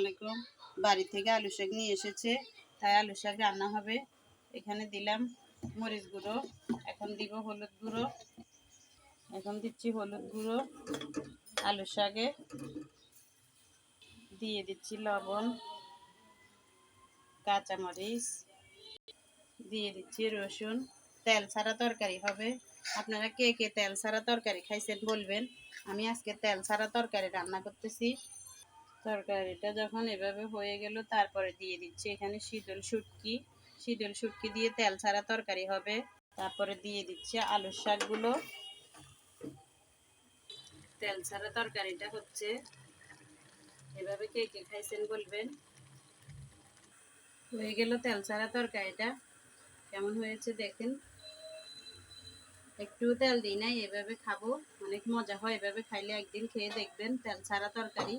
আলাইকুম। বাড়ি থেকে আলু শাক নিয়ে এসেছে, তাই আলু শাক রান্না হবে। এখানে দিলাম মরিচ গুঁড়ো, এখন দিব হলুদ গুঁড়ো, এখন দিচ্ছি হলুদ গুঁড়ো। আলু শাকে দিয়ে দিচ্ছি লবণ, কাঁচামরিচ, দিয়ে দিচ্ছি রসুন। তেল ছাড়া তরকারি হবে। আপনারা কে কে তেল ছাড়া তরকারি খাইছেন বলবেন। আমি আজকে তেল ছাড়া তরকারি রান্না করতেছি। তরকারিটা যখন এভাবে হয়ে গেল, তারপরে দিয়ে দিচ্ছি এখানে শীতল শুটকি। শীতল শুটকি দিয়ে তেল ছাড়া তরকারি হবে। তারপরে দিয়ে দিচ্ছি আলুর শাকগুলো। তেল ছাড়া তরকারিটা হচ্ছে, এভাবে কে কে খাইছেন বলবেন। হয়ে গেল তেল ছাড়া তরকারিটা। কেমন হয়েছে দেখেন। একটু তেল দিই নাই, এভাবে খাবো, অনেক মজা হয়। এভাবে খাইলে একদিন খেয়ে দেখবেন তেল ছাড়া তরকারি।